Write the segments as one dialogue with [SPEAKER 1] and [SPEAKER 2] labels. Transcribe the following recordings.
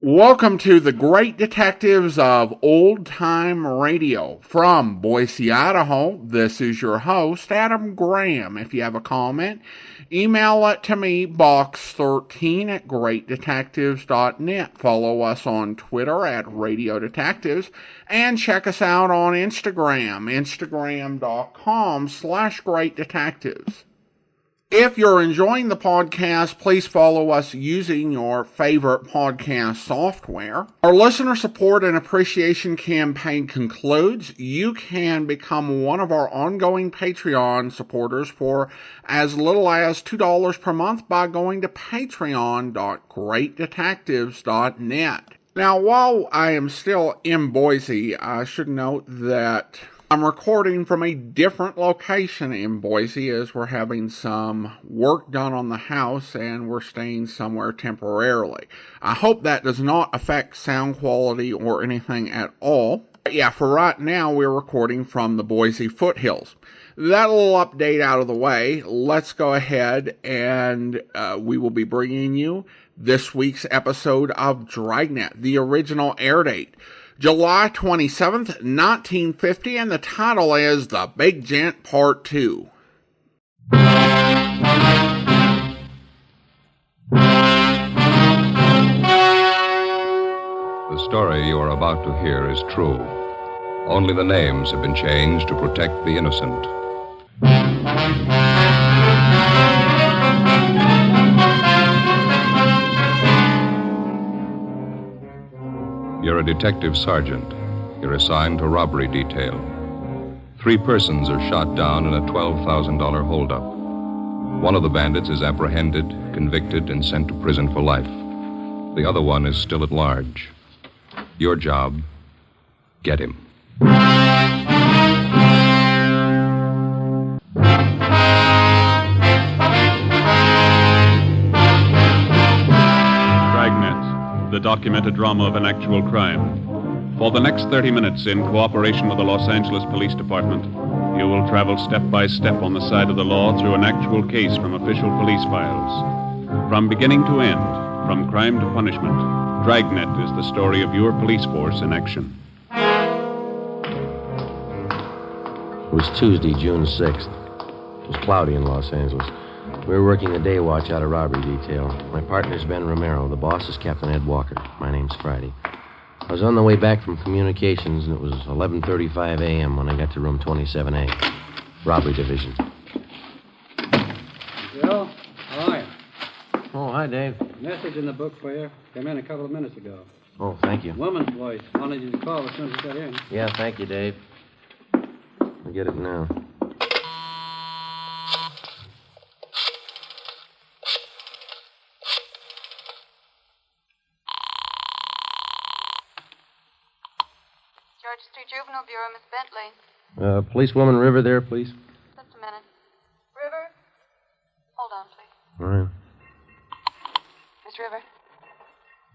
[SPEAKER 1] Welcome to the Great Detectives of Old Time Radio. From Boise, Idaho, this is your host, Adam Graham. If you have a comment, email it to me, box13@greatdetectives.net. Follow us on Twitter at Radio Detectives, and check us out on Instagram, instagram.com/greatdetectives. If you're enjoying the podcast, please follow us using your favorite podcast software. Our listener support and appreciation campaign concludes. You can become one of our ongoing Patreon supporters for as little as $2 per month by going to patreon.greatdetectives.net. Now, while I am still in Boise, I should note that I'm recording from a different location in Boise as we're having some work done on the house and we're staying somewhere temporarily. I hope that does not affect sound quality or anything at all. But yeah, for right now, we're recording from the Boise foothills. That little update out of the way, let's go ahead and we will be bringing you this week's episode of Dragnet, the original air date, July 27th, 1950, and the title is The Big Gent Part 2.
[SPEAKER 2] The story you are about to hear is true. Only the names have been changed to protect the innocent. You're a detective sergeant. You're assigned to robbery detail. 3 persons are shot down in a $12,000 holdup. One of the bandits is apprehended, convicted, and sent to prison for life. The other one is still at large. Your job, get him.
[SPEAKER 3] Dragnet, the documented drama of an actual crime. For the next 30 minutes, in cooperation with the Los Angeles Police Department, you will travel step by step on the side of the law through an actual case from official police files. From beginning to end, from crime to punishment, Dragnet is the story of your police force in action.
[SPEAKER 4] It was Tuesday, June 6th. It was cloudy in Los Angeles. We were working the day watch out of robbery detail. My partner's Ben Romero. The boss is Captain Ed Walker. My name's Friday. I was on the way back from communications, and it was 11:35 a.m. when I got to room 27A, robbery division.
[SPEAKER 5] Joe, how are you?
[SPEAKER 4] Oh, hi, Dave.
[SPEAKER 5] Message in the book for you. Came in a couple of minutes ago.
[SPEAKER 4] Oh, thank you.
[SPEAKER 5] Woman's voice. Wanted you to call as soon as you got in.
[SPEAKER 4] Yeah, thank you, Dave. I'll get it now.
[SPEAKER 6] George Street Juvenile Bureau, Miss Bentley.
[SPEAKER 4] Policewoman River there, please.
[SPEAKER 6] Just a minute. River? Hold on, please.
[SPEAKER 4] All right.
[SPEAKER 6] Miss River.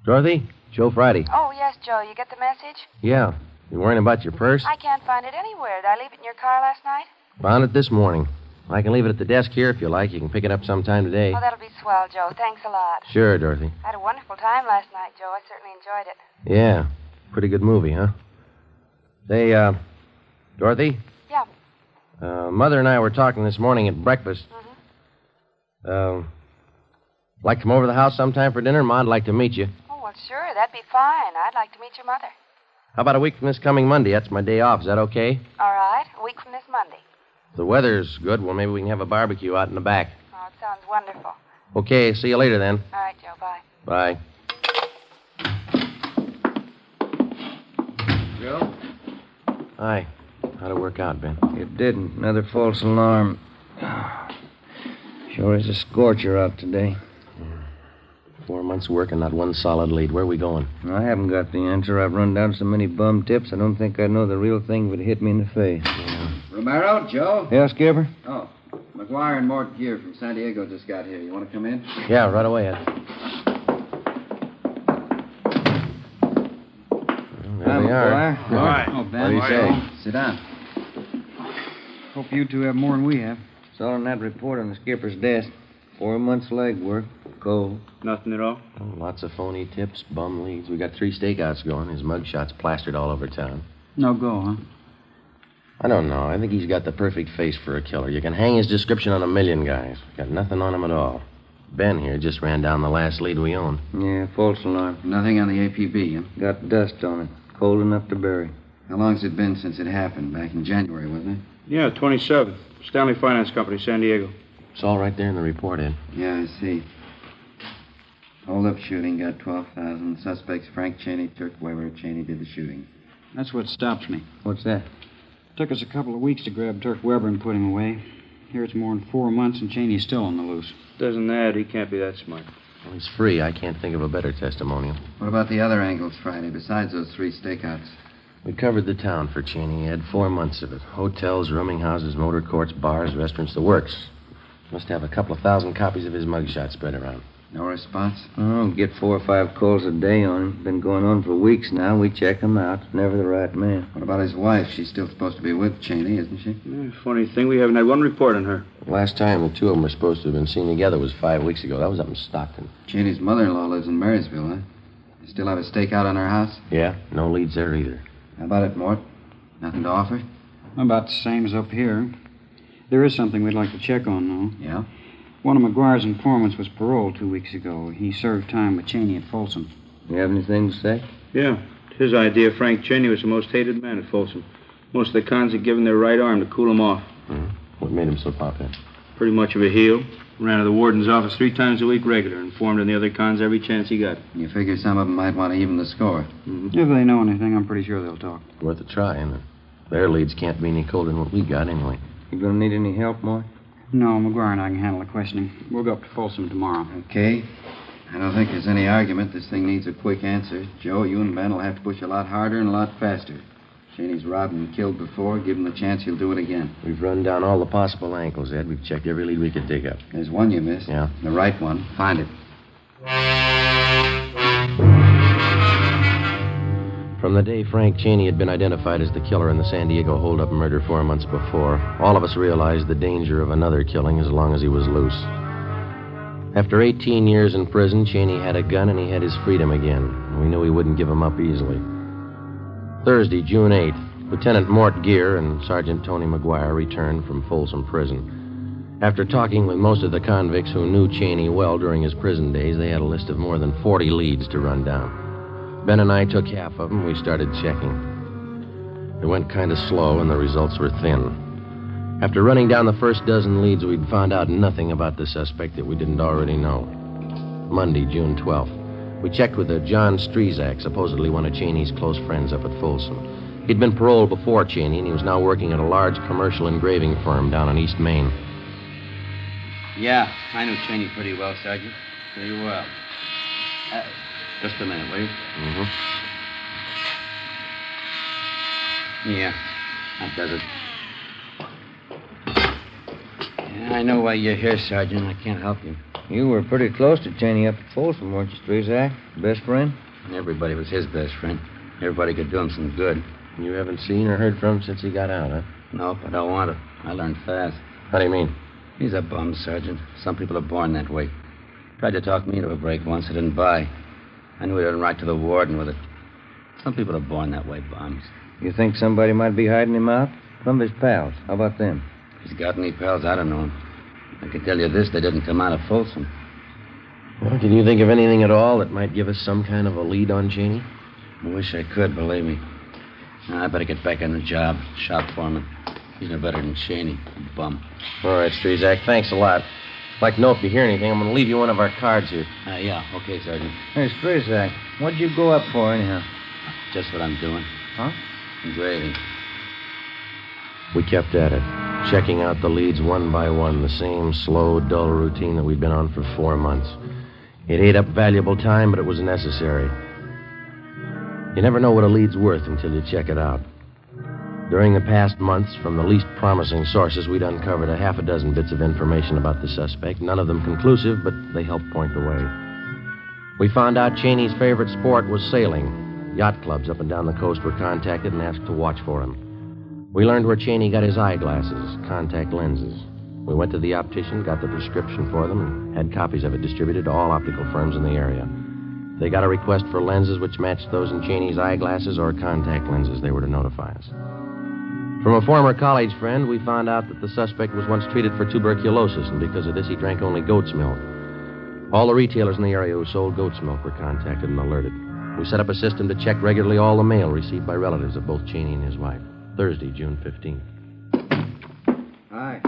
[SPEAKER 4] Dorothy? Joe Friday.
[SPEAKER 6] Oh, yes, Joe. You get the message?
[SPEAKER 4] Yeah. You worrying about your purse?
[SPEAKER 6] I can't find it anywhere. Did I leave it in your car last night?
[SPEAKER 4] Found it this morning. I can leave it at the desk here if you like. You can pick it up sometime today.
[SPEAKER 6] Oh, that'll be swell, Joe. Thanks a lot.
[SPEAKER 4] Sure, Dorothy.
[SPEAKER 6] I had a wonderful time last night, Joe. I certainly enjoyed it.
[SPEAKER 4] Yeah. Pretty good movie, huh? Say, Dorothy?
[SPEAKER 6] Yeah.
[SPEAKER 4] Mother and I were talking this morning at breakfast. Like to come over to the house sometime for dinner? Ma'd like to meet you.
[SPEAKER 6] Oh, well, sure. That'd be fine. I'd like to meet your mother.
[SPEAKER 4] How about a week from this coming Monday? That's my day off. Is that okay?
[SPEAKER 6] All right. A week from this Monday.
[SPEAKER 4] If the weather's good, well, maybe we can have a barbecue out in the back.
[SPEAKER 6] Oh, it sounds wonderful.
[SPEAKER 4] Okay, see you later then.
[SPEAKER 6] All right, Joe. Bye.
[SPEAKER 4] Bye.
[SPEAKER 5] Joe?
[SPEAKER 4] Hi. How'd it work out, Ben?
[SPEAKER 7] It didn't. Another false alarm. Sure is a scorcher out today.
[SPEAKER 4] 4 months' work and not one solid lead. Where are we going?
[SPEAKER 7] I haven't got the answer. I've run down so many bum tips, I don't think I'd know the real thing if it hit me in the face.
[SPEAKER 4] Yeah.
[SPEAKER 8] Romero, Joe?
[SPEAKER 7] Yeah, Skipper?
[SPEAKER 8] Oh, McGuire and Mort Gear from San Diego just got here. You want to come in?
[SPEAKER 4] Yeah, right away, Ed. Well, there they are.
[SPEAKER 7] All right.
[SPEAKER 5] Oh,
[SPEAKER 7] What
[SPEAKER 5] Ben.
[SPEAKER 7] do you say?
[SPEAKER 8] Sit down.
[SPEAKER 5] Hope you two have more than we have.
[SPEAKER 7] It's all in that report on the skipper's desk. 4 months' leg work. Cold.
[SPEAKER 5] Nothing at all?
[SPEAKER 4] Oh, lots of phony tips, bum leads. We got 3 stakeouts going. His mugshot's plastered all over town.
[SPEAKER 5] No go, huh?
[SPEAKER 4] I don't know. I think he's got the perfect face for a killer. You can hang his description on a million guys. Got nothing on him at all. Ben here just ran down the last lead we own.
[SPEAKER 7] Yeah, false alarm.
[SPEAKER 8] Nothing on the APB, huh?
[SPEAKER 7] Got dust on it. Cold enough to bury.
[SPEAKER 8] How long's it been since it happened? Back in January, wasn't it?
[SPEAKER 5] Yeah, 27th. Stanley Finance Company, San Diego.
[SPEAKER 4] It's all right there in the report, Ed.
[SPEAKER 8] Yeah, I see. Hold-up shooting got 12,000. Suspects Frank Cheney, Turk Weber. Cheney did the shooting.
[SPEAKER 5] That's what stops me.
[SPEAKER 7] What's that?
[SPEAKER 5] Took us a couple of weeks to grab Turk Weber and put him away. Here it's more than 4 months and Cheney's still on the loose.
[SPEAKER 9] Doesn't add. He can't be that smart.
[SPEAKER 4] Well, he's free. I can't think of a better testimonial.
[SPEAKER 8] What about the other angles Friday, besides those 3 stakeouts?
[SPEAKER 4] We covered the town for Cheney. He had 4 months of it. Hotels, rooming houses, motor courts, bars, restaurants, the works. Must have a couple of thousand copies of his mugshot spread around.
[SPEAKER 8] No response?
[SPEAKER 7] Oh, get 4 or 5 calls a day on him. Been going on for weeks now. We check him out. Never the right man.
[SPEAKER 8] What about his wife? She's still supposed to be with Cheney, isn't she?
[SPEAKER 9] Yeah, funny thing, we haven't had one report on her.
[SPEAKER 4] Last time the two of them were supposed to have been seen together was 5 weeks ago. That was up in Stockton.
[SPEAKER 8] Cheney's mother-in-law lives in Marysville, huh? You still have a stakeout on her house?
[SPEAKER 4] Yeah, no leads there either.
[SPEAKER 8] How about it, Mort? Nothing to offer?
[SPEAKER 5] About the same as up here. There is something we'd like to check on, though.
[SPEAKER 8] Yeah?
[SPEAKER 5] One of McGuire's informants was paroled 2 weeks ago. He served time with Cheney at Folsom.
[SPEAKER 7] You have anything to say?
[SPEAKER 9] Yeah. It's his idea Frank Cheney was the most hated man at Folsom. Most of the cons had given their right arm to cool him off.
[SPEAKER 4] What made him so popular?
[SPEAKER 9] Pretty much of a heel. Ran to the warden's office 3 times a week regular and formed on the other cons every chance he got.
[SPEAKER 8] You figure some of them might want to even the score.
[SPEAKER 5] If they know anything, I'm pretty sure they'll talk.
[SPEAKER 4] Worth a try, isn't it? Their leads can't be any colder than what we got anyway.
[SPEAKER 7] You gonna need any help, Mort?
[SPEAKER 5] No, McGuire and I can handle the questioning. We'll go up to Folsom tomorrow.
[SPEAKER 8] Okay. I don't think there's any argument. This thing needs a quick answer. Joe, you and Ben will have to push a lot harder and a lot faster. Cheney's robbed and killed before. Give him the chance, he'll do it again.
[SPEAKER 4] We've run down all the possible angles, Ed. We've checked every lead we could dig up.
[SPEAKER 8] There's one you missed.
[SPEAKER 4] Yeah?
[SPEAKER 8] The right one. Find it.
[SPEAKER 4] From the day Frank Cheney had been identified as the killer in the San Diego holdup murder 4 months before, all of us realized the danger of another killing as long as he was loose. After 18 years in prison, Cheney had a gun and he had his freedom again. We knew he wouldn't give him up easily. Thursday, June 8th, Lieutenant Mort Gear and Sergeant Tony McGuire returned from Folsom Prison. After talking with most of the convicts who knew Cheney well during his prison days, they had a list of more than 40 leads to run down. Ben and I took half of them. We started checking. It went kind of slow, and the results were thin. After running down the first dozen leads, we'd found out nothing about the suspect that we didn't already know. Monday, June 12th. We checked with a John Strezak, supposedly one of Cheney's close friends up at Folsom. He'd been paroled before Cheney, and he was now working at a large commercial engraving firm down on East Main.
[SPEAKER 10] Yeah, I knew Cheney pretty well, Sergeant. Pretty well. Just a minute, will you? Yeah, that does it. Yeah, I know why you're here, Sergeant. I can't help you.
[SPEAKER 7] You were pretty close to Cheney up at Folsom, weren't you, Strezak? Best friend?
[SPEAKER 10] Everybody was his best friend. Everybody could do him some good.
[SPEAKER 4] You haven't seen or heard from him since he got out, huh?
[SPEAKER 10] Nope, I don't want to. I learned fast.
[SPEAKER 4] How do you mean?
[SPEAKER 10] He's a bum, Sergeant. Some people are born that way. Tried to talk me into a break once. I didn't buy. I knew he didn't write to the warden with it. Some people are born that way, bums.
[SPEAKER 7] You think somebody might be hiding him out? Some of his pals. How about them?
[SPEAKER 10] If he's got any pals, I don't know him. I can tell you this, they didn't come out of Folsom.
[SPEAKER 4] Well, can you think of anything at all that might give us some kind of a lead on Cheney?
[SPEAKER 10] I wish I could, believe me. Now, I better get back on the job. Shop foreman. He's no better than Cheney, bum.
[SPEAKER 4] All right, Strezak, thanks a lot. I'd like to know if you hear anything. I'm going to leave you one of our cards here.
[SPEAKER 10] Yeah, okay, Sergeant.
[SPEAKER 7] Hey, Strezak, what'd you go up for, anyhow?
[SPEAKER 10] Just what I'm doing.
[SPEAKER 7] Huh?
[SPEAKER 10] Engraving.
[SPEAKER 4] We kept at it, checking out the leads one by one, the same slow, dull routine that we'd been on for 4 months. It ate up valuable time, but it was necessary. You never know what a lead's worth until you check it out. During the past months, from the least promising sources, we'd uncovered a half a dozen bits of information about the suspect, none of them conclusive, but they helped point the way. We found out Cheney's favorite sport was sailing. Yacht clubs up and down the coast were contacted and asked to watch for him. We learned where Cheney got his eyeglasses, contact lenses. We went to the optician, got the prescription for them, and had copies of it distributed to all optical firms in the area. They got a request for lenses which matched those in Cheney's eyeglasses or contact lenses. They were to notify us. From a former college friend, we found out that the suspect was once treated for tuberculosis, and because of this, he drank only goat's milk. All the retailers in the area who sold goat's milk were contacted and alerted. We set up a system to check regularly all the mail received by relatives of both Cheney and his wife. Thursday, June 15th.
[SPEAKER 8] Hi.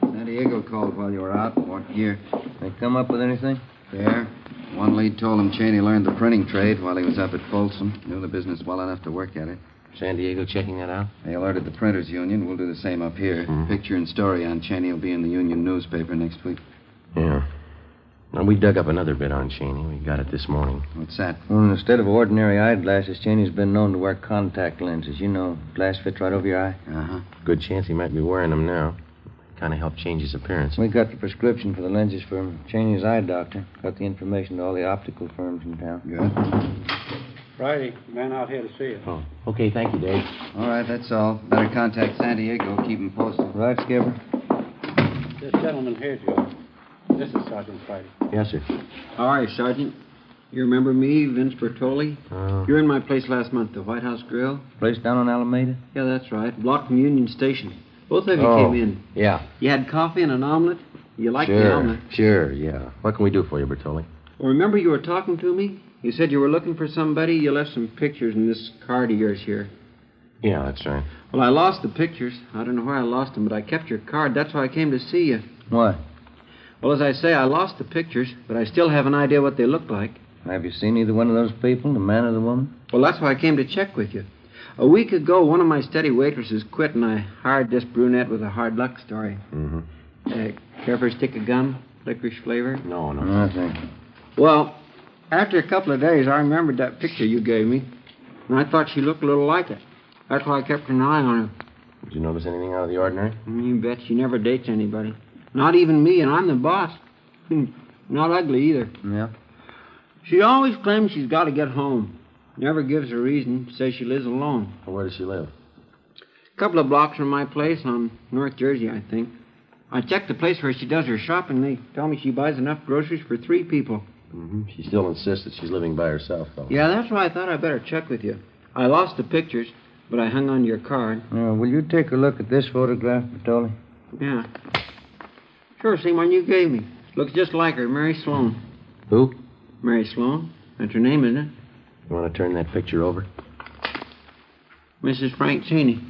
[SPEAKER 8] San Diego called while you were out. What gear?
[SPEAKER 7] They come up with anything?
[SPEAKER 8] Fair. One lead told him Cheney learned the printing trade while he was up at Folsom. Knew the business well enough to work at it.
[SPEAKER 4] San Diego checking that out?
[SPEAKER 8] They alerted the Printers Union. We'll do the same up here. Picture and story on Cheney will be in the Union newspaper next week.
[SPEAKER 4] Yeah. Well, we dug up another bit on Cheney. We got it this morning.
[SPEAKER 8] What's that?
[SPEAKER 7] Well, instead of ordinary eyeglasses, Cheney's been known to wear contact lenses. You know, glass fits right over your eye.
[SPEAKER 8] Uh-huh.
[SPEAKER 4] Good chance he might be wearing them now. Kind of helped change his appearance.
[SPEAKER 7] We got the prescription for the lenses from Cheney's eye doctor. Got the information to all the optical firms in town.
[SPEAKER 8] Good.
[SPEAKER 5] Friday, man out here to see you.
[SPEAKER 4] Oh, okay, thank you, Dave.
[SPEAKER 8] All right, that's all. Better contact San Diego. Keep him posted.
[SPEAKER 7] Right, Skipper?
[SPEAKER 5] This gentleman here, Joe. This is Sergeant Friday.
[SPEAKER 4] Yes, sir.
[SPEAKER 5] All right, Sergeant. You remember me, Vince Bertoli? You were in my place last month, the White House Grill.
[SPEAKER 7] Place down on Alameda?
[SPEAKER 5] Yeah, that's right. Block from Union Station. Both of you came in.
[SPEAKER 4] Yeah.
[SPEAKER 5] You had coffee and an omelet? You liked the
[SPEAKER 4] Sure,
[SPEAKER 5] omelet?
[SPEAKER 4] sure, yeah. What can we do for you, Bertoli?
[SPEAKER 5] Well, remember you were talking to me? You said you were looking for somebody. You left some pictures in this card of yours here.
[SPEAKER 4] Yeah, that's right.
[SPEAKER 5] Well, I lost the pictures. I don't know where I lost them, but I kept your card. That's why I came to see you.
[SPEAKER 7] What?
[SPEAKER 5] Well, as I say, I lost the pictures, but I still have an idea what they look like.
[SPEAKER 7] Have you seen either one of those people, the man or the woman?
[SPEAKER 5] Well, that's why I came to check with you. A week ago, one of my steady waitresses quit, and I hired this brunette with a hard luck story.
[SPEAKER 4] Mm-hmm.
[SPEAKER 5] Care for a stick of gum? Licorice flavor?
[SPEAKER 4] No.
[SPEAKER 7] Nothing.
[SPEAKER 5] Well, after a couple of days, I remembered that picture you gave me, and I thought she looked a little like it. That's why I kept an eye on her.
[SPEAKER 4] Did you notice anything out of the ordinary?
[SPEAKER 5] You bet she never dates anybody. Not even me, and I'm the boss. Not ugly either.
[SPEAKER 7] Yeah?
[SPEAKER 5] She always claims she's got to get home. Never gives a reason. Says she lives alone.
[SPEAKER 4] Well, where does she live?
[SPEAKER 5] A couple of blocks from my place on North Jersey, I think. I checked the place where she does her shopping. They tell me she buys enough groceries for 3 people.
[SPEAKER 4] Mm-hmm. She still insists that she's living by herself, though.
[SPEAKER 5] Yeah, that's why I thought I'd better check with you. I lost the pictures, but I hung on to your card.
[SPEAKER 7] Will you take a look at this photograph, Bertoli?
[SPEAKER 5] Yeah. Sure, same one you gave me. Looks just like her, Mary Sloan.
[SPEAKER 4] Who?
[SPEAKER 5] Mary Sloan. That's her name, isn't it?
[SPEAKER 4] You want to turn that picture over?
[SPEAKER 5] Mrs. Frank Cheney.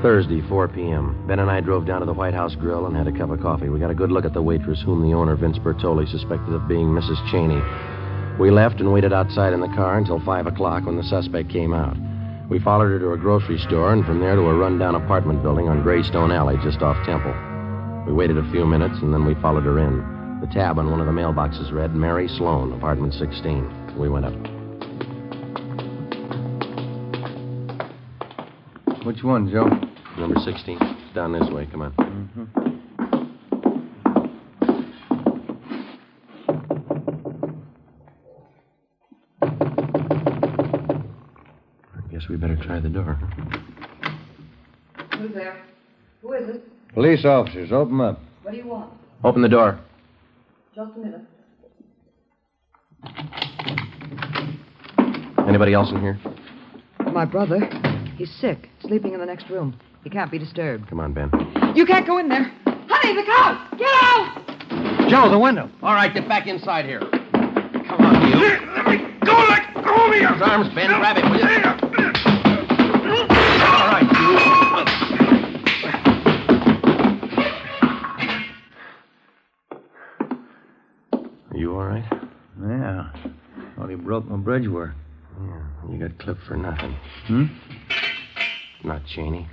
[SPEAKER 4] Thursday, 4 p.m. Ben and I drove down to the White House Grill and had a cup of coffee. We got a good look at the waitress whom the owner, Vince Bertoli, suspected of being Mrs. Cheney. We left and waited outside in the car until 5 o'clock when the suspect came out. We followed her to a grocery store and from there to a rundown apartment building on Greystone Alley just off Temple. We waited a few minutes and then we followed her in. The tab on one of the mailboxes read, Mary Sloan, apartment 16. We went up.
[SPEAKER 7] Which one, Joe?
[SPEAKER 4] Number 16. It's down this way. Come on.
[SPEAKER 7] Mm-hmm.
[SPEAKER 4] I guess we better try the door.
[SPEAKER 6] Who's there? Who is it?
[SPEAKER 7] Police officers, open up.
[SPEAKER 6] What do you want?
[SPEAKER 4] Open the door.
[SPEAKER 6] Just a minute.
[SPEAKER 4] Anybody else in here?
[SPEAKER 6] My brother. He's sick, sleeping in the next room. He can't be disturbed.
[SPEAKER 4] Come on, Ben.
[SPEAKER 6] You can't go in there. Honey, the cows! Get out!
[SPEAKER 4] Joe, the window. All right, get back inside here. Come on, you.
[SPEAKER 11] Let me go! Let go of me!
[SPEAKER 4] His arms, Ben. Grab him, will you? All right, you. You all right?
[SPEAKER 7] Yeah. Thought he broke my bridge work.
[SPEAKER 4] Yeah, you got clipped for nothing.
[SPEAKER 7] Hmm?
[SPEAKER 4] Not Cheney.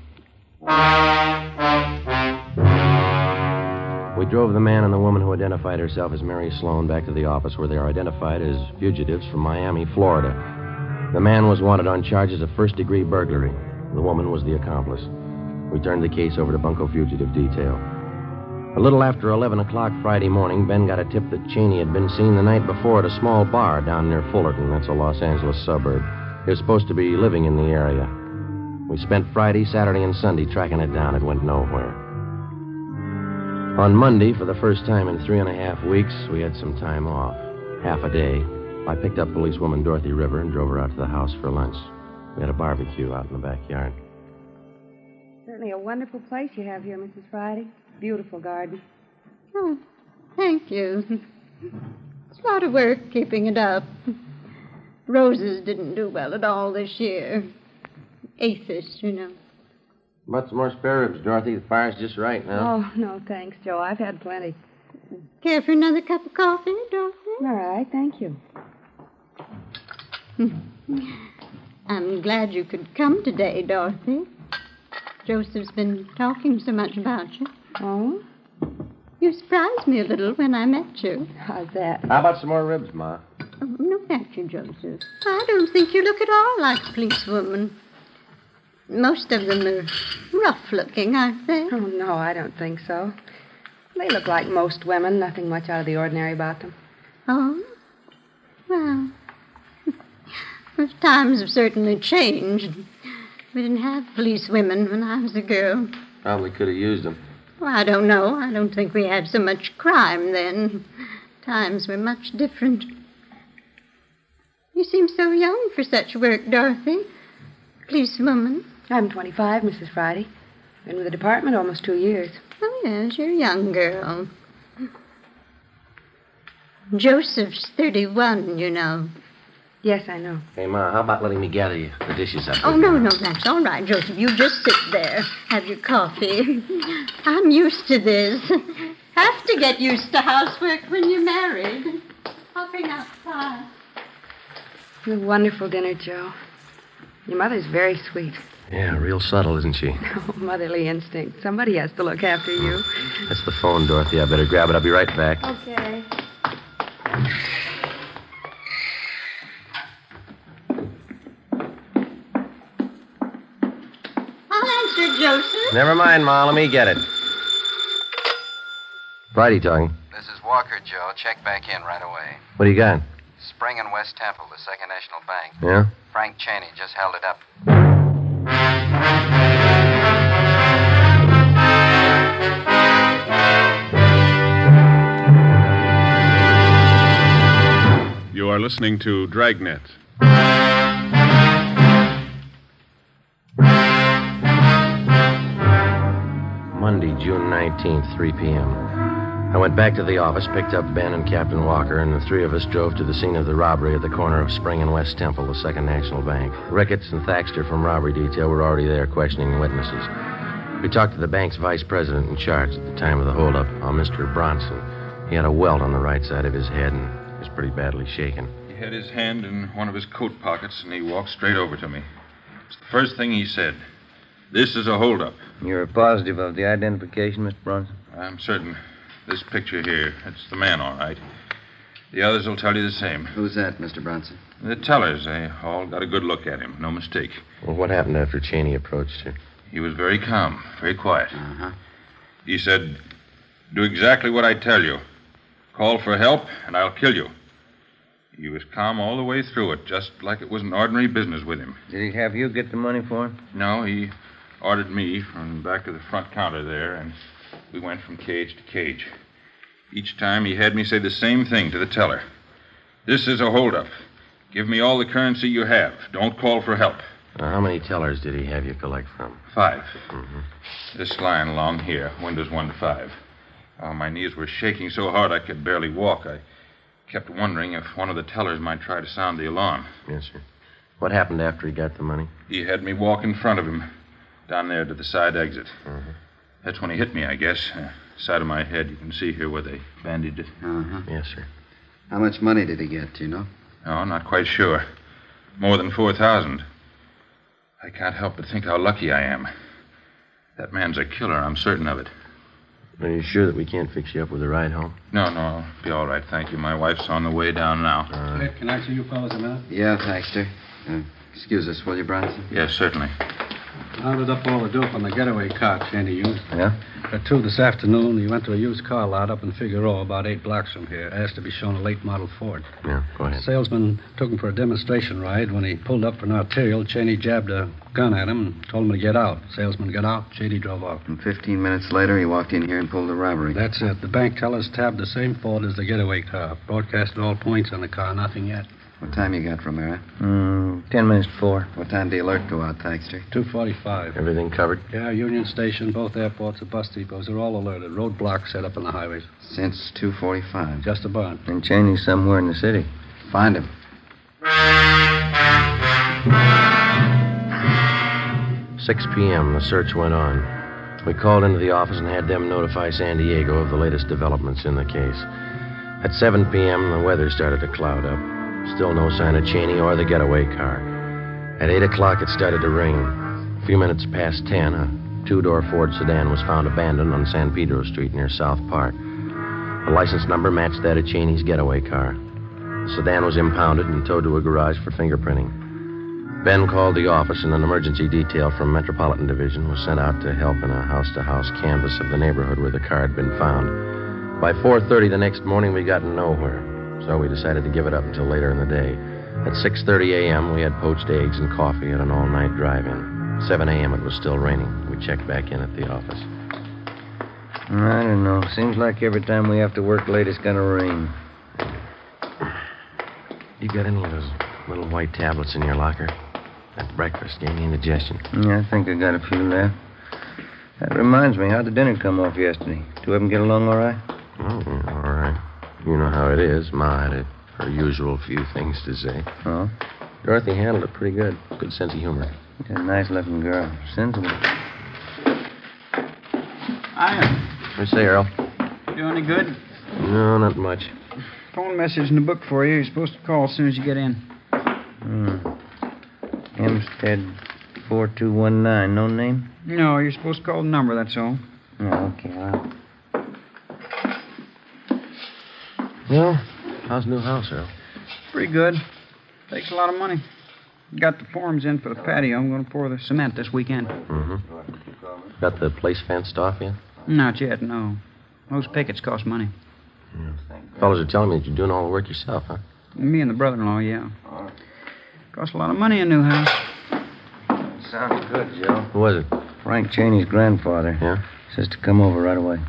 [SPEAKER 4] We We drove the man and the woman who identified herself as Mary Sloan back to the office where they are identified as fugitives from Miami, Florida. The man was wanted on charges of first-degree burglary. The woman was the accomplice. We turned the case over to Bunko Fugitive Detail. A little after 11 o'clock Friday morning, Ben got a tip that Cheney had been seen the night before at a small bar down near Fullerton. That's a Los Angeles suburb. He was supposed to be living in the area. We spent Friday, Saturday, and Sunday tracking it down. It went nowhere. On Monday, for the first time in 3.5 weeks, we had some time off. Half a day. I picked up policewoman Dorothy River and drove her out to the house for lunch. We had a barbecue out in the backyard.
[SPEAKER 12] Certainly a wonderful place you have here, Mrs. Friday. Beautiful garden.
[SPEAKER 13] Oh, thank you. It's a lot of work keeping it up. Roses didn't do well at all this year. Aphis, you know.
[SPEAKER 4] Brought some more spare ribs, Dorothy. The fire's just right now.
[SPEAKER 12] Oh, no, thanks, Joe. I've had plenty.
[SPEAKER 13] Care for another cup of coffee, Dorothy?
[SPEAKER 12] All right, thank you.
[SPEAKER 13] I'm glad you could come today, Dorothy. Joseph's been talking so much about you.
[SPEAKER 12] Oh?
[SPEAKER 13] You surprised me a little when I met you.
[SPEAKER 12] How's that?
[SPEAKER 4] How about some more ribs, Ma?
[SPEAKER 13] Oh, no, thank you, Joseph. I don't think you look at all like a policewoman. Most of them are rough-looking, aren't they?
[SPEAKER 12] Oh, no, I don't think so. They look like most women. Nothing much out of the ordinary about them.
[SPEAKER 13] Oh? Well, times have certainly changed. We didn't have police women when I was a girl.
[SPEAKER 4] Probably could have used them.
[SPEAKER 13] Well, I don't know. I don't think we had so much crime then. Times were much different. You seem so young for such work, Dorothy. Policewoman.
[SPEAKER 12] I'm 25, Mrs. Friday. Been with the department almost 2 years.
[SPEAKER 13] Oh, yes, you're a young girl. Joseph's 31, you know.
[SPEAKER 12] Yes, I know.
[SPEAKER 4] Hey, Ma, how about letting me gather you the dishes up?
[SPEAKER 13] Oh, no, that's all right, Joseph. You just sit there. Have your coffee. I'm used to this. Have to get used to housework when you're married. I'll bring out pie.
[SPEAKER 12] It's a wonderful dinner, Joe. Your mother's very sweet.
[SPEAKER 4] Yeah, real subtle, isn't she?
[SPEAKER 12] Oh, motherly instinct. Somebody has to look after you.
[SPEAKER 4] That's the phone, Dorothy. I better grab it. I'll be right back.
[SPEAKER 12] Okay.
[SPEAKER 13] I'll answer, Joseph.
[SPEAKER 4] Never mind, Ma. Let me get it. Friday talking.
[SPEAKER 8] This is Walker, Joe. Check back in right away.
[SPEAKER 4] What do you got?
[SPEAKER 8] Spring and West Temple, the Second National Bank.
[SPEAKER 4] Yeah?
[SPEAKER 8] Frank Cheney just held it up.
[SPEAKER 3] You are listening to Dragnet.
[SPEAKER 4] Monday, June 19th, 3 p.m. I went back to the office, picked up Ben and Captain Walker, and the three of us drove to the scene of the robbery at the corner of Spring and West Temple, the Second National Bank. Ricketts and Thaxter from robbery detail were already there questioning witnesses. We talked to the bank's vice president in charge at the time of the holdup, Mr. Bronson. He had a welt on the right side of his head and was pretty badly shaken.
[SPEAKER 14] He had his hand in one of his coat pockets, and he walked straight over to me. It's the first thing he said. This is a holdup.
[SPEAKER 7] You're positive of the identification, Mr. Bronson?
[SPEAKER 14] I'm certain. This picture here, it's the man, all right. The others will tell you the same.
[SPEAKER 8] Who's that, Mr. Bronson?
[SPEAKER 14] The tellers, they all got a good look at him. No mistake.
[SPEAKER 4] Well, what happened after Cheney approached her?
[SPEAKER 14] He was very calm, very quiet.
[SPEAKER 8] Uh-huh.
[SPEAKER 14] He said, do exactly what I tell you. Call for help, and I'll kill you. He was calm all the way through it, just like it was an ordinary business with him.
[SPEAKER 7] Did he have you get the money for him?
[SPEAKER 14] No, he ordered me from back of the front counter there, and we went from cage to cage. Each time he had me say the same thing to the teller. This is a holdup. Give me all the currency you have. Don't call for help.
[SPEAKER 4] How many tellers did he have you collect from?
[SPEAKER 14] 5.
[SPEAKER 4] Mm-hmm.
[SPEAKER 14] This line along here, windows 1 to 5. My knees were shaking so hard I could barely walk. I kept wondering if one of the tellers might try to sound the alarm.
[SPEAKER 4] Yes, sir. What happened after he got the money?
[SPEAKER 14] He had me walk in front of him, down there to the side exit.
[SPEAKER 4] Mm-hmm.
[SPEAKER 14] That's when he hit me, I guess. Side of my head, you can see here where they bandaged it.
[SPEAKER 8] Uh-huh.
[SPEAKER 4] Yes, sir.
[SPEAKER 8] How much money did he get, do you know?
[SPEAKER 14] No, not quite sure. More than 4,000. I can't help but think how lucky I am. That man's a killer, I'm certain of it.
[SPEAKER 4] Are you sure that we can't fix you up with a ride home?
[SPEAKER 14] No, I'll be all right, thank you. My wife's on the way down now.
[SPEAKER 15] Hey, can I see you fellas a minute?
[SPEAKER 8] Yeah, thanks, sir. Excuse us, will you, Bronson?
[SPEAKER 14] Yes, certainly.
[SPEAKER 15] Rounded up all the dope on the getaway car Cheney used.
[SPEAKER 7] Yeah?
[SPEAKER 15] At 2 this afternoon, he went to a used car lot up in Figueroa, about 8 blocks from here. Asked to be shown a late model Ford.
[SPEAKER 4] Yeah, go ahead.
[SPEAKER 15] Salesman took him for a demonstration ride. When he pulled up for an arterial, Cheney jabbed a gun at him and told him to get out. Salesman got out. Cheney drove off.
[SPEAKER 8] And 15 minutes later, he walked in here and pulled a robbery.
[SPEAKER 15] That's it. The bank tellers tabbed the same Ford as the getaway car. Broadcasted all points on the car. Nothing yet.
[SPEAKER 8] What time you got, Romero?
[SPEAKER 7] 10 minutes to 4.
[SPEAKER 8] What time did the alert go out, Thaxter?
[SPEAKER 15] 2:45.
[SPEAKER 4] Everything covered?
[SPEAKER 15] Yeah, Union Station, both airports, the bus depots are all alerted. Roadblocks set up on the highways.
[SPEAKER 8] Since 2:45.
[SPEAKER 15] Just about.
[SPEAKER 7] And Cheney's somewhere in the city.
[SPEAKER 8] Find him.
[SPEAKER 4] 6 p.m., the search went on. We called into the office and had them notify San Diego of the latest developments in the case. At 7 p.m., the weather started to cloud up. Still no sign of Cheney or the getaway car. At 8 o'clock, it started to rain. A few minutes past 10, a 2-door Ford sedan was found abandoned on San Pedro Street near South Park. The license number matched that of Cheney's getaway car. The sedan was impounded and towed to a garage for fingerprinting. Ben called the office, and an emergency detail from Metropolitan Division was sent out to help in a house-to-house canvass of the neighborhood where the car had been found. By 4:30 the next morning, we got nowhere. So we decided to give it up until later in the day. At 6:30 a.m., we had poached eggs and coffee at an all-night drive-in. 7 a.m., it was still raining. We checked back in at the office.
[SPEAKER 7] I don't know. Seems like every time we have to work late, it's going to rain.
[SPEAKER 4] You got any of those little white tablets in your locker? That breakfast gave me indigestion.
[SPEAKER 7] Yeah, I think I got a few left. That reminds me, how'd the dinner come off yesterday? Two of them get along all right?
[SPEAKER 4] Oh, all right. You know how it is. Ma had her usual few things to say.
[SPEAKER 7] Oh?
[SPEAKER 4] Dorothy handled it pretty good. Good sense of humor.
[SPEAKER 7] She's a nice-looking girl. Sensible.
[SPEAKER 5] Hiya.
[SPEAKER 4] What say, Earl?
[SPEAKER 5] You any good?
[SPEAKER 4] No, not much.
[SPEAKER 5] Phone message in the book for you. You're supposed to call as soon as you get in.
[SPEAKER 7] Hempstead 4219. No name?
[SPEAKER 5] No, you're supposed to call the number, that's all.
[SPEAKER 7] Oh, okay.
[SPEAKER 4] Well, how's the new house, Earl?
[SPEAKER 5] Pretty good. Takes a lot of money. Got the forms in for the patio. I'm going to pour the cement this weekend.
[SPEAKER 4] Mm-hmm. Got the place fenced off yet?
[SPEAKER 5] Not yet, no. Those pickets cost money.
[SPEAKER 4] Fellas are telling me that you're doing all the work yourself, huh?
[SPEAKER 5] Me and the brother-in-law, yeah. Costs a lot of money, a new house.
[SPEAKER 7] Sounds good, Joe.
[SPEAKER 4] Who was it?
[SPEAKER 7] Frank Cheney's grandfather.
[SPEAKER 4] Yeah?
[SPEAKER 7] Says to come over right away.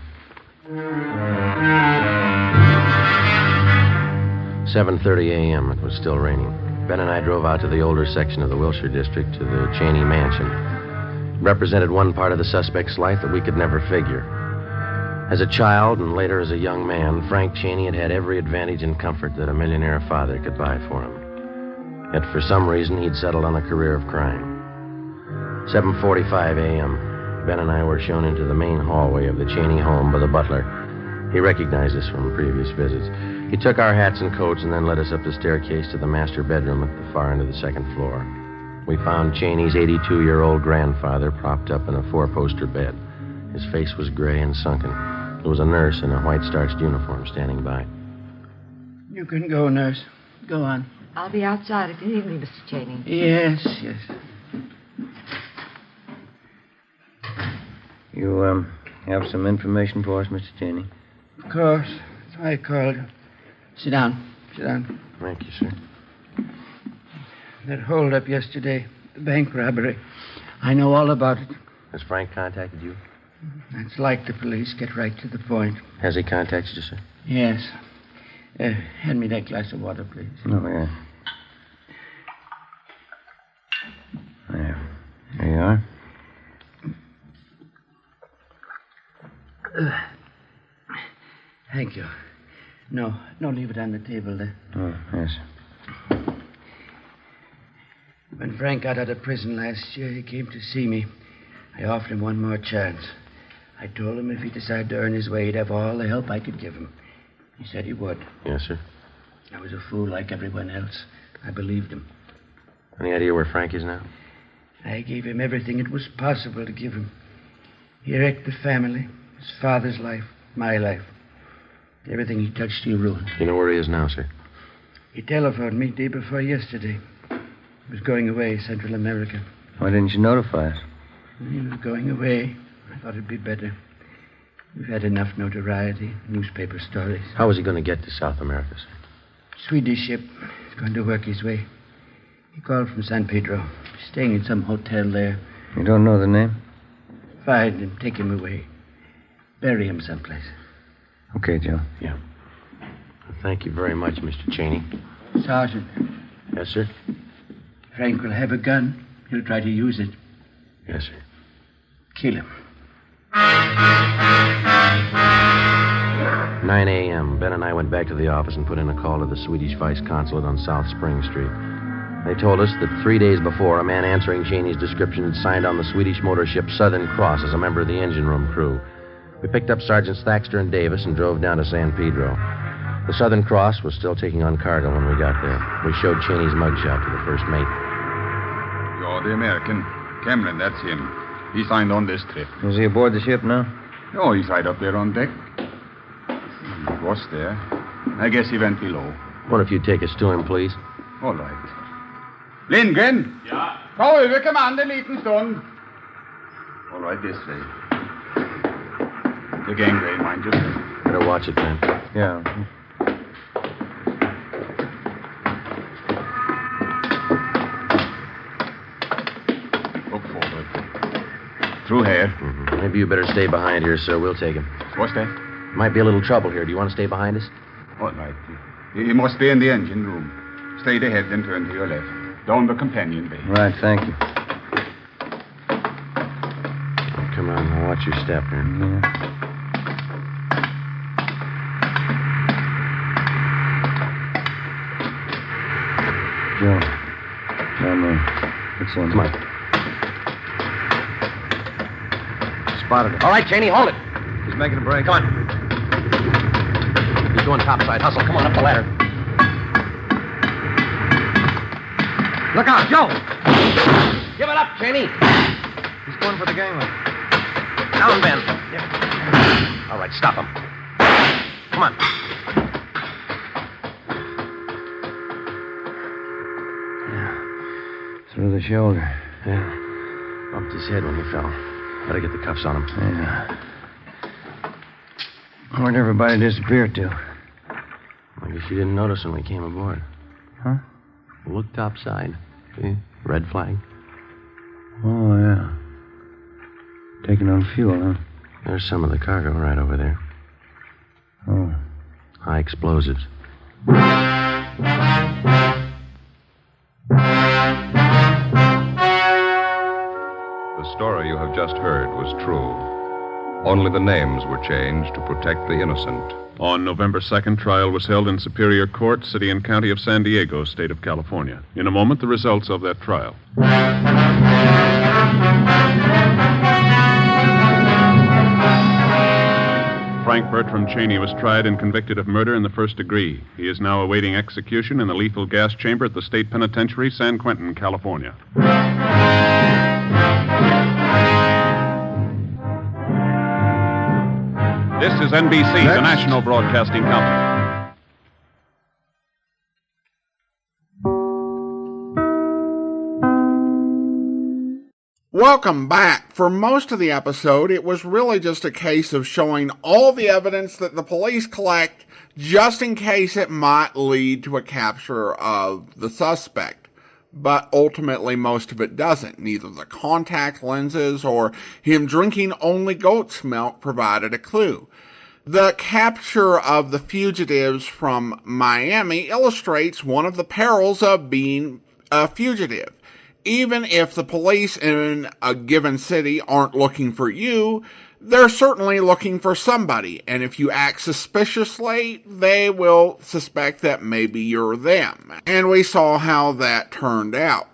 [SPEAKER 4] 7:30 a.m. It was still raining. Ben and I drove out to the older section of the Wilshire district to the Cheney mansion. It represented one part of the suspect's life that we could never figure. As a child and later as a young man, Frank Cheney had had every advantage and comfort that a millionaire father could buy for him. Yet for some reason, he'd settled on a career of crime. 7:45 a.m. Ben and I were shown into the main hallway of the Cheney home by the butler. He recognized us from previous visits. He took our hats and coats and then led us up the staircase to the master bedroom at the far end of the second floor. We found Cheney's 82-year-old grandfather propped up in a 4-poster bed. His face was gray and sunken. There was a nurse in a white-starched uniform standing by.
[SPEAKER 5] You can go, nurse. Go on.
[SPEAKER 6] I'll be outside if you need me, Mr. Cheney.
[SPEAKER 5] Yes.
[SPEAKER 7] You, have some information for us, Mr. Cheney?
[SPEAKER 5] Of course. That's why I called. Sit down.
[SPEAKER 4] Thank you, sir.
[SPEAKER 5] That hold-up yesterday, the bank robbery. I know all about it.
[SPEAKER 4] Has Frank contacted you?
[SPEAKER 5] That's like the police. Get right to the point.
[SPEAKER 4] Has he contacted you, sir?
[SPEAKER 5] Yes. Hand me that glass of water, please.
[SPEAKER 7] Oh, yeah. There you are.
[SPEAKER 5] Thank you. No, leave it on the table there.
[SPEAKER 7] Oh, yes.
[SPEAKER 5] When Frank got out of prison last year, he came to see me. I offered him one more chance. I told him if he decided to earn his way, he'd have all the help I could give him. He said he would.
[SPEAKER 4] Yes, sir.
[SPEAKER 5] I was a fool like everyone else. I believed him.
[SPEAKER 4] Any idea where Frank is now?
[SPEAKER 5] I gave him everything it was possible to give him. He wrecked the family, His father's life, my life. Everything he touched, he ruined.
[SPEAKER 4] You know where he is now, sir?
[SPEAKER 5] He telephoned me day before yesterday. He was going away, Central America.
[SPEAKER 7] Why didn't you notify us?
[SPEAKER 5] He was going away. I thought it'd be better. We've had enough notoriety, newspaper stories.
[SPEAKER 4] How is he going to get to South America, sir?
[SPEAKER 5] Swedish ship. He's going to work his way. He called from San Pedro. He's staying in some hotel there.
[SPEAKER 7] You don't know the name?
[SPEAKER 5] Find him, take him away. Bury him someplace.
[SPEAKER 7] Okay, Joe.
[SPEAKER 4] Yeah. Thank you very much, Mr. Cheney.
[SPEAKER 5] Sergeant.
[SPEAKER 4] Yes, sir?
[SPEAKER 5] Frank will have a gun. He'll try to use it.
[SPEAKER 4] Yes, sir.
[SPEAKER 5] Kill him.
[SPEAKER 4] 9 a.m. Ben and I went back to the office and put in a call to the Swedish Vice Consulate on South Spring Street. They told us that 3 days before, a man answering Cheney's description had signed on the Swedish motor ship Southern Cross as a member of the engine room crew. We picked up Sergeants Thaxter and Davis and drove down to San Pedro. The Southern Cross was still taking on cargo when we got there. We showed Cheney's mugshot to the first mate.
[SPEAKER 14] You're the American. Cameron, that's him. He signed on this trip.
[SPEAKER 7] Is he aboard the ship now?
[SPEAKER 14] Oh, he's right up there on deck. He was there. I guess he went below.
[SPEAKER 4] What if you take us to him, please?
[SPEAKER 14] All right. Lindgren!
[SPEAKER 11] Ja?
[SPEAKER 14] Ta över kommando en liten stund. All right, this way. The gangway, mind you.
[SPEAKER 4] Better watch it, Ben.
[SPEAKER 7] Yeah.
[SPEAKER 14] Look forward. Through here.
[SPEAKER 4] Mm-hmm. Maybe you better stay behind here, sir. We'll take him.
[SPEAKER 14] What's that?
[SPEAKER 4] Might be a little trouble here. Do you want to stay behind us?
[SPEAKER 14] All right. You must stay in the engine room. Stay ahead, then turn to your left. Down the companion bay.
[SPEAKER 7] Right, thank you.
[SPEAKER 4] Oh, come on, now watch your step here.
[SPEAKER 7] Yeah. Joe. Down there. What's in?
[SPEAKER 4] Come on. Spotted it. All right, Cheney, hold it.
[SPEAKER 15] He's making a break.
[SPEAKER 4] Come on. He's going topside. Hustle. Come on, up the ladder. Look out, Joe! Give it up, Cheney.
[SPEAKER 15] He's going for the gangway.
[SPEAKER 4] Down, Ben. Yeah. All right, stop him. Come on.
[SPEAKER 7] Yeah. Through the shoulder.
[SPEAKER 4] Yeah. Bumped his head when he fell. Better get the cuffs on him.
[SPEAKER 7] Yeah. Where'd everybody disappear to?
[SPEAKER 4] I guess you didn't notice when we came aboard.
[SPEAKER 7] Huh?
[SPEAKER 4] Look topside. See? Red flag.
[SPEAKER 7] Oh, yeah. Taking on fuel, huh?
[SPEAKER 4] There's some of the cargo right over there.
[SPEAKER 7] Oh.
[SPEAKER 4] High explosives.
[SPEAKER 2] The story you have just heard was true. Only the names were changed to protect the innocent.
[SPEAKER 3] On November 2nd, trial was held in Superior Court, City and County of San Diego, State of California. In a moment, the results of that trial. Frank Bertram Cheney was tried and convicted of murder in the first degree. He is now awaiting execution in the lethal gas chamber at the State Penitentiary, San Quentin, California. This is NBC, the national broadcasting company.
[SPEAKER 1] Welcome back. For most of the episode, it was really just a case of showing all the evidence that the police collect just in case it might lead to a capture of the suspect. But ultimately, most of it doesn't. Neither the contact lenses or him drinking only goat's milk provided a clue. The capture of the fugitives from Miami illustrates one of the perils of being a fugitive. Even if the police in a given city aren't looking for you, they're certainly looking for somebody. And if you act suspiciously, they will suspect that maybe you're them. And we saw how that turned out.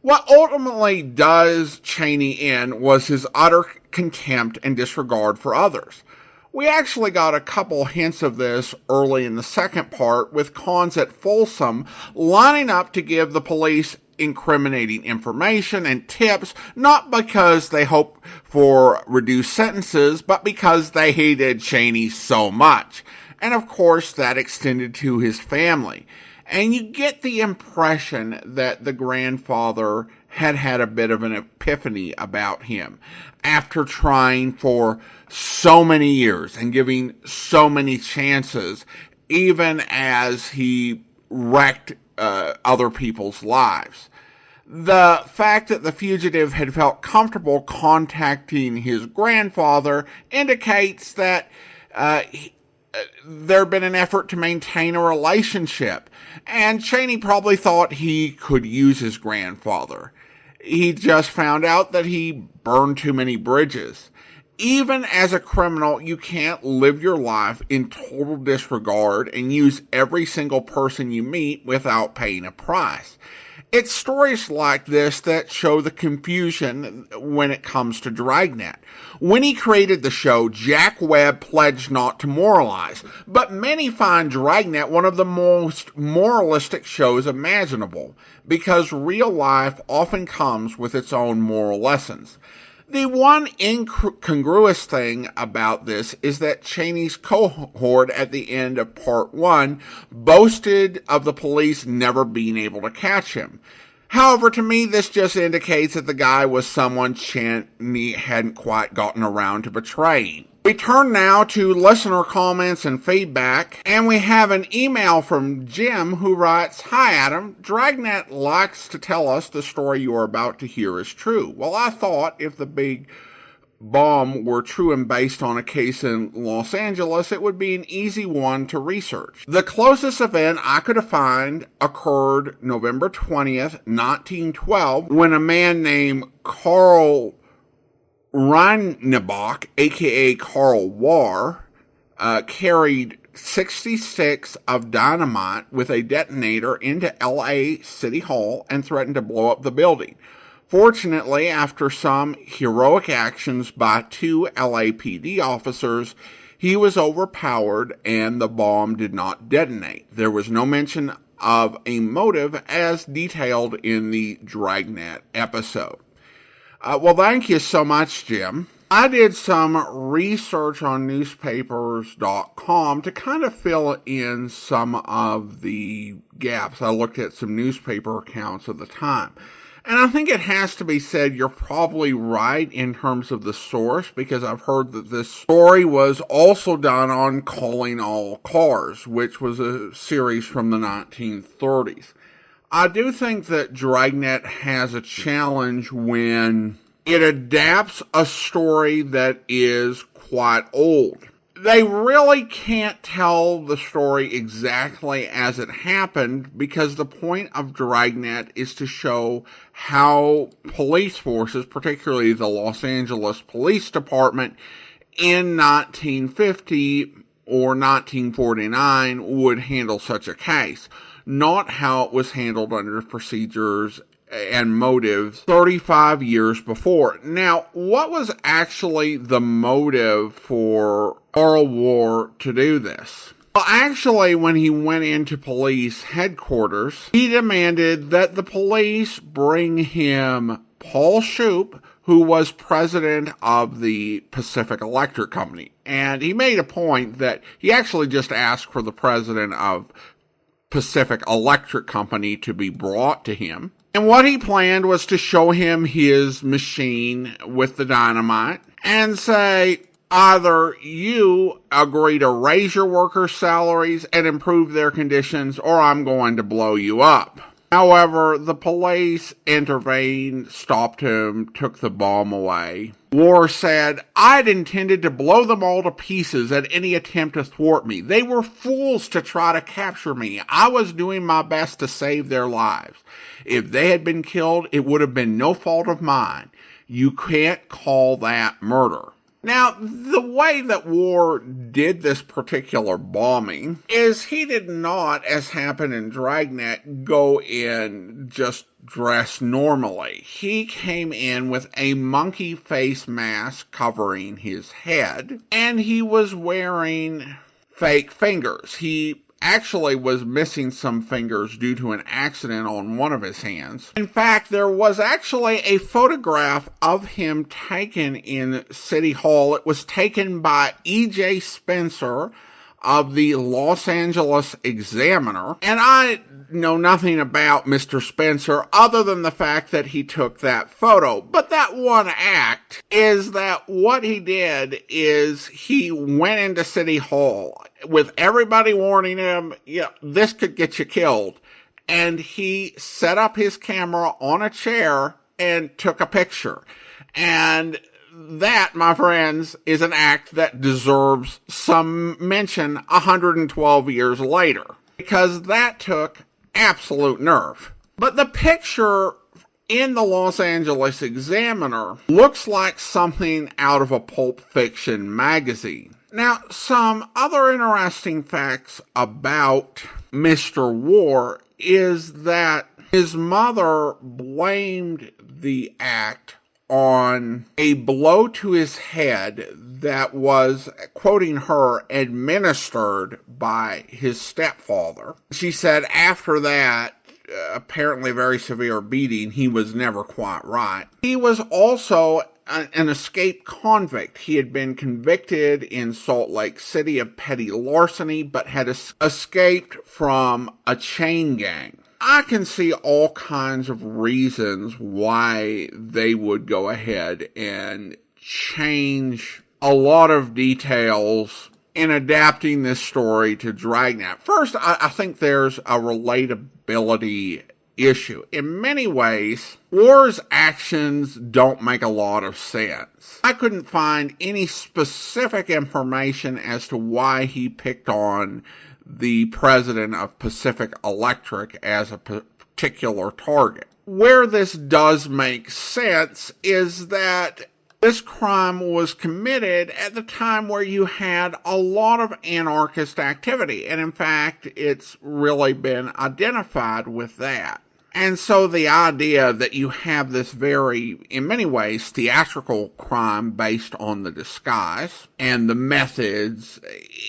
[SPEAKER 1] What ultimately does Cheney in was his utter contempt and disregard for others. We actually got a couple hints of this early in the second part with cons at Folsom lining up to give the police incriminating information and tips, not because they hoped for reduced sentences, but because they hated Cheney so much. And of course, that extended to his family. And you get the impression that the grandfather had a bit of an epiphany about him after trying for so many years and giving so many chances, even as he wrecked other people's lives. The fact that the fugitive had felt comfortable contacting his grandfather indicates that there had been an effort to maintain a relationship, and Cheney probably thought he could use his grandfather. He just found out that he burned too many bridges. Even as a criminal, you can't live your life in total disregard and use every single person you meet without paying a price. It's stories like this that show the confusion when it comes to Dragnet. When he created the show, Jack Webb pledged not to moralize, but many find Dragnet one of the most moralistic shows imaginable, because real life often comes with its own moral lessons. The one incongruous thing about this is that Cheney's cohort at the end of part 1 boasted of the police never being able to catch him. However, to me, this just indicates that the guy was someone Cheney hadn't quite gotten around to betraying. We turn now to listener comments and feedback, and we have an email from Jim who writes, "Hi Adam, Dragnet likes to tell us the story you are about to hear is true. Well, I thought if the big bomb were true and based on a case in Los Angeles, it would be an easy one to research. The closest event I could find occurred November 20th, 1912, when a man named Carl Reinebach, a.k.a. Carl Warr, carried 66 of dynamite with a detonator into L.A. City Hall and threatened to blow up the building. Fortunately, after some heroic actions by 2 LAPD officers, he was overpowered and the bomb did not detonate. There was no mention of a motive as detailed in the Dragnet episode." Well, thank you so much, Jim. I did some research on newspapers.com to kind of fill in some of the gaps. I looked at some newspaper accounts of the time. And I think it has to be said you're probably right in terms of the source, because I've heard that this story was also done on Calling All Cars, which was a series from the 1930s. I do think that Dragnet has a challenge when it adapts a story that is quite old. They really can't tell the story exactly as it happened, because the point of Dragnet is to show how police forces, particularly the Los Angeles Police Department in 1950 or 1949, would handle such a case, not how it was handled under procedures and motives 35 years before. Now, what was actually the motive for Carl Warr to do this? Well, actually, when he went into police headquarters, he demanded that the police bring him Paul Shoup, who was president of the Pacific Electric Company. And he made a point that he actually just asked for the president of Pacific Electric Company to be brought to him. And what he planned was to show him his machine with the dynamite and say, either you agree to raise your workers' salaries and improve their conditions, or I'm going to blow you up. However, the police intervened, stopped him, took the bomb away. Warr said, "I'd intended to blow them all to pieces at any attempt to thwart me. They were fools to try to capture me. I was doing my best to save their lives. If they had been killed, it would have been no fault of mine. You can't call that murder." Now, the way that Warr did this particular bombing is he did not, as happened in Dragnet, go in just dressed normally. He came in with a monkey face mask covering his head, and he was wearing fake fingers. He actually was missing some fingers due to an accident on one of his hands. In fact, there was actually a photograph of him taken in City Hall. It was taken by E.J. Spencer of the Los Angeles Examiner. And I know nothing about Mr. Spencer other than the fact that he took that photo. But that one act is that what he did is he went into City Hall with everybody warning him, yeah, this could get you killed. And he set up his camera on a chair and took a picture. And that, my friends, is an act that deserves some mention 112 years later, because that took absolute nerve. But the picture in the Los Angeles Examiner looks like something out of a Pulp Fiction magazine. Now, some other interesting facts about Mr. War is that his mother blamed the act on a blow to his head that was, quoting her, administered by his stepfather. She said after that, apparently very severe beating, he was never quite right. He was also an escaped convict. He had been convicted in Salt Lake City of petty larceny, but had escaped from a chain gang. I can see all kinds of reasons why they would go ahead and change a lot of details in adapting this story to Dragnet. First, I think there's a relatability issue. In many ways, War's actions don't make a lot of sense. I couldn't find any specific information as to why he picked on the president of Pacific Electric as a particular target. Where this does make sense is that this crime was committed at the time where you had a lot of anarchist activity, and in fact, it's really been identified with that. And so the idea that you have this very, in many ways, theatrical crime based on the disguise and the methods,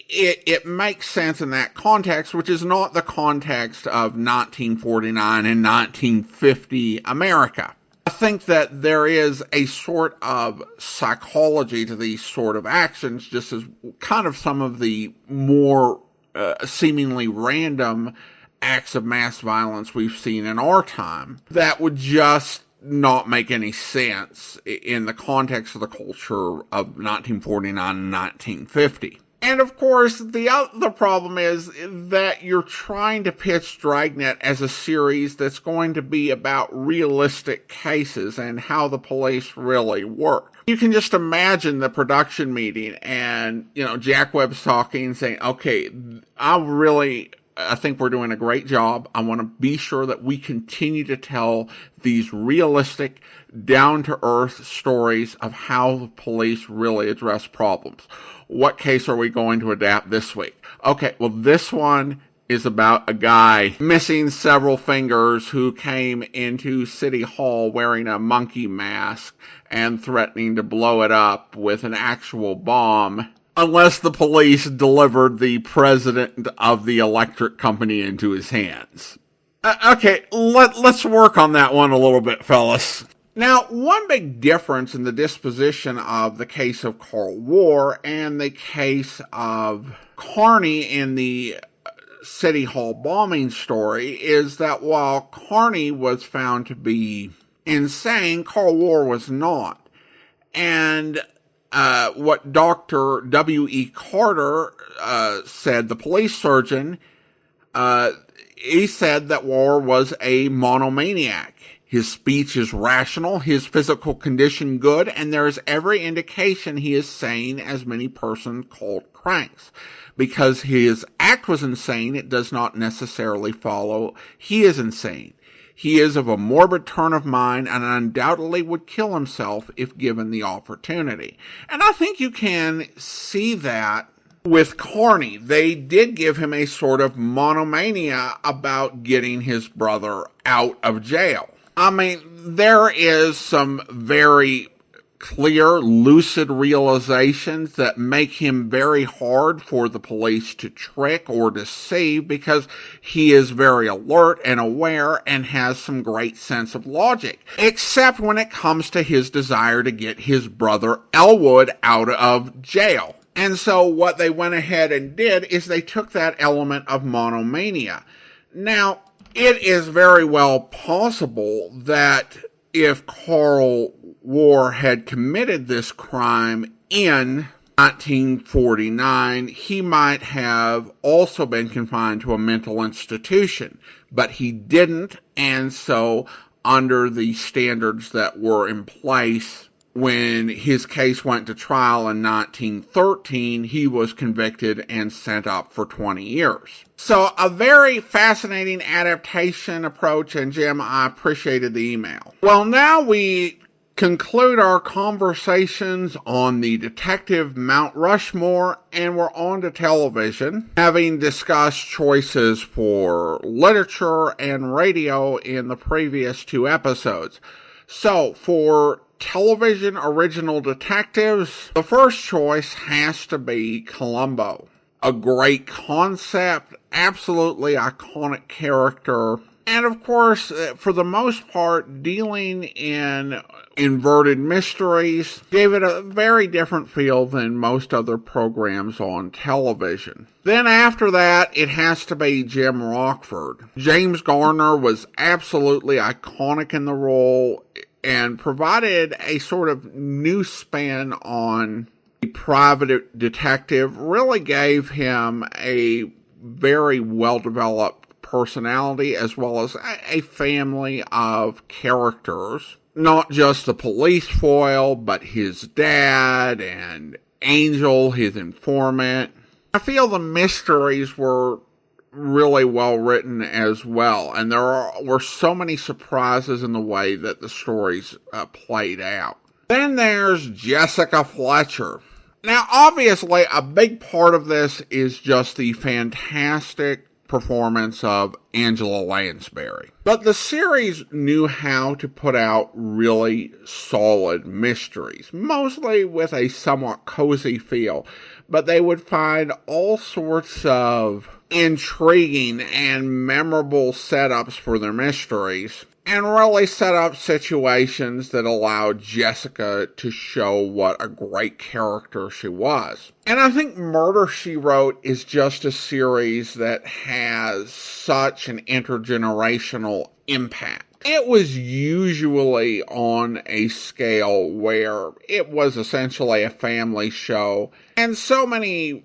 [SPEAKER 1] it makes sense in that context, which is not the context of 1949 and 1950 America. I think that there is a sort of psychology to these sort of actions, just as kind of some of the more seemingly random acts of mass violence we've seen in our time that would just not make any sense in the context of the culture of 1949 and 1950. And of course, the other problem is that you're trying to pitch Dragnet as a series that's going to be about realistic cases and how the police really work. You can just imagine the production meeting and, Jack Webb's talking, saying, okay, I think we're doing a great job. I want to be sure that we continue to tell these realistic, down-to-earth stories of how the police really address problems. What case are we going to adapt this week? Okay, well, this one is about a guy missing several fingers who came into City Hall wearing a monkey mask and threatening to blow it up with an actual bomb unless the police delivered the president of the electric company into his hands. Okay, let's work on that one a little bit, fellas. Now, one big difference in the disposition of the case of Carl War and the case of Carney in the City Hall bombing story is that while Carney was found to be insane, Carl War was not. And what Dr. W.E. Carter said, the police surgeon, he said that War was a monomaniac. His speech is rational, his physical condition good, and there is every indication he is sane, as many persons called cranks. Because his act was insane, it does not necessarily follow he is insane. He is of a morbid turn of mind and undoubtedly would kill himself if given the opportunity. And I think you can see that with Carney. They did give him a sort of monomania about getting his brother out of jail. I mean, there is some very clear, lucid realizations that make him very hard for the police to trick or deceive because he is very alert and aware and has some great sense of logic, except when it comes to his desire to get his brother Elwood out of jail. And so what they went ahead and did is they took that element of monomania. Now, it is very well possible that if Carl War had committed this crime in 1949, he might have also been confined to a mental institution, but he didn't, and so under the standards that were in place when his case went to trial in 1913, he was convicted and sent up for 20 years. So a very fascinating adaptation approach, and Jim, I appreciated the email. Well, now we conclude our conversations on the Detective Mount Rushmore, and we're on to television, having discussed choices for literature and radio in the previous 2 episodes. So, for television original detectives, the first choice has to be Columbo. A great concept, absolutely iconic character, and of course, for the most part, dealing in inverted mysteries gave it a very different feel than most other programs on television. Then after that, it has to be Jim Rockford. James Garner was absolutely iconic in the role and provided a sort of new spin on the private detective, really gave him a very well-developed personality as well as a family of characters. Not just the police foil, but his dad and Angel, his informant. I feel the mysteries were really well written as well, and there were so many surprises in the way that the stories played out. Then there's Jessica Fletcher. Now, obviously, a big part of this is just the fantastic performance of Angela Lansbury. But the series knew how to put out really solid mysteries, mostly with a somewhat cozy feel, but they would find all sorts of intriguing and memorable setups for their mysteries, and really set up situations that allowed Jessica to show what a great character she was. And I think Murder, She Wrote is just a series that has such an intergenerational impact. It was usually on a scale where it was essentially a family show, and so many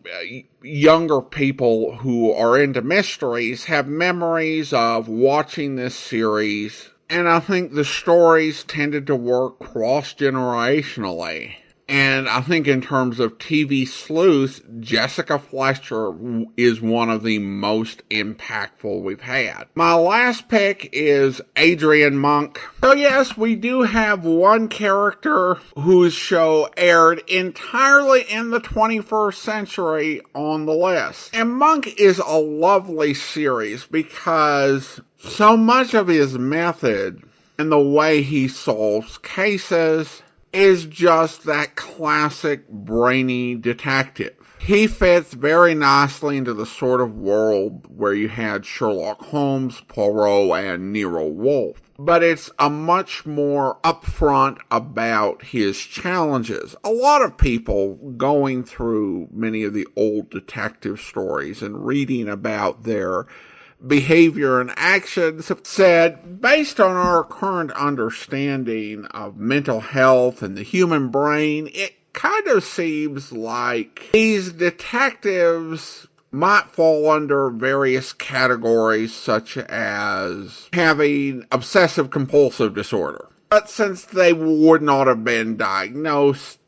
[SPEAKER 1] younger people who are into mysteries have memories of watching this series, and I think the stories tended to work cross-generationally. And I think in terms of TV sleuth, Jessica Fletcher is one of the most impactful we've had. My last pick is Adrian Monk. So yes, we do have one character whose show aired entirely in the 21st century on the list. And Monk is a lovely series because so much of his method and the way he solves cases is just that classic brainy detective. He fits very nicely into the sort of world where you had Sherlock Holmes, Poirot, and Nero Wolfe. But it's a much more upfront about his challenges. A lot of people going through many of the old detective stories and reading about their behavior and actions have said, based on our current understanding of mental health and the human brain, it kind of seems like these detectives might fall under various categories such as having obsessive compulsive disorder. But since they would not have been diagnosed,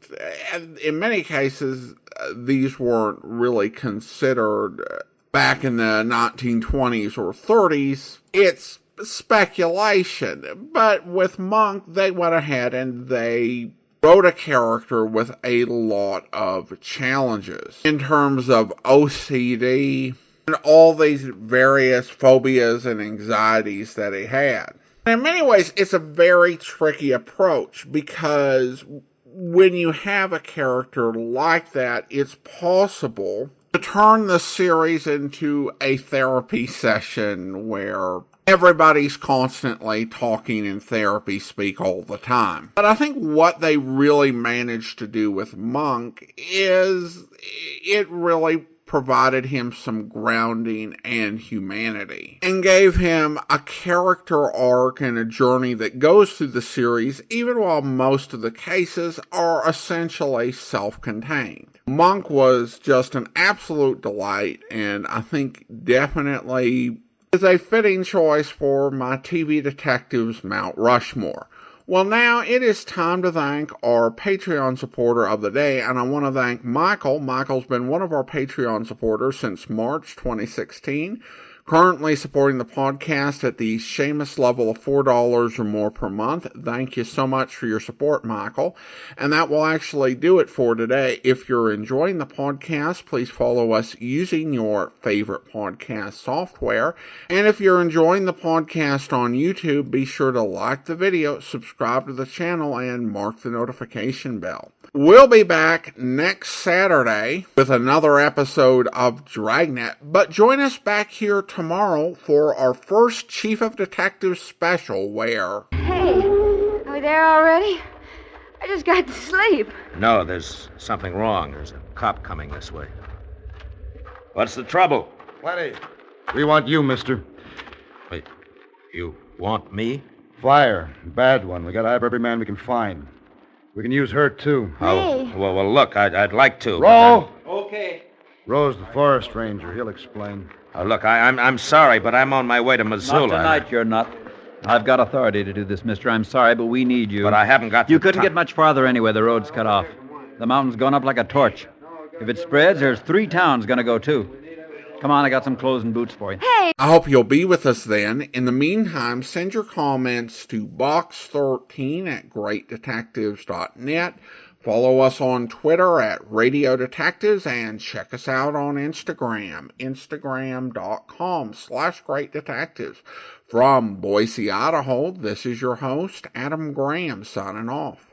[SPEAKER 1] and in many cases these weren't really considered back in the 1920s or 30s, it's speculation. But with Monk, they went ahead and they wrote a character with a lot of challenges in terms of OCD and all these various phobias and anxieties that he had. In many ways, it's a very tricky approach because when you have a character like that, it's possible to turn the series into a therapy session where everybody's constantly talking in therapy speak all the time. But I think what they really managed to do with Monk is it really provided him some grounding and humanity, and gave him a character arc and a journey that goes through the series, even while most of the cases are essentially self-contained. Monk was just an absolute delight, and I think definitely is a fitting choice for my TV Detectives Mount Rushmore. Well, now it is time to thank our Patreon supporter of the day, and I want to thank Michael. Michael's been one of our Patreon supporters since March 2016, currently supporting the podcast at the Seamus level of $4 or more per month. Thank you so much for your support, Michael. And that will actually do it for today. If you're enjoying the podcast, please follow us using your favorite podcast software. And if you're enjoying the podcast on YouTube, be sure to like the video, subscribe to the channel, and mark the notification bell. We'll be back next Saturday with another episode of Dragnet, but join us back here tomorrow for our first Chief of Detectives special where...
[SPEAKER 12] Hey, are we there already? I just got to sleep.
[SPEAKER 4] No, there's something wrong. There's a cop coming this way. What's the trouble?
[SPEAKER 16] Plenty. We want you, mister.
[SPEAKER 4] Wait, you want me?
[SPEAKER 16] Fire. Bad one. We gotta have every man we can find. We can use her, too.
[SPEAKER 4] Oh, well, look, I'd like to.
[SPEAKER 16] Roll!
[SPEAKER 9] Okay.
[SPEAKER 16] Ro's the forest ranger. He'll explain.
[SPEAKER 4] Look, I'm sorry, but I'm on my way to Missoula.
[SPEAKER 17] Not tonight, you're not. I've got authority to do this, mister. I'm sorry, but we need you.
[SPEAKER 4] But I haven't got
[SPEAKER 17] You couldn't get much farther anyway. The road's cut off. The mountain's gone up like a torch. If it spreads, there's 3 towns gonna go, too. Come on, I got some clothes and boots for you.
[SPEAKER 12] Hey!
[SPEAKER 1] I hope you'll be with us then. In the meantime, send your comments to box13@greatdetectives.net. Follow us on Twitter at Radio Detectives, and check us out on Instagram, instagram.com/greatdetectives. From Boise, Idaho, this is your host, Adam Graham, signing off.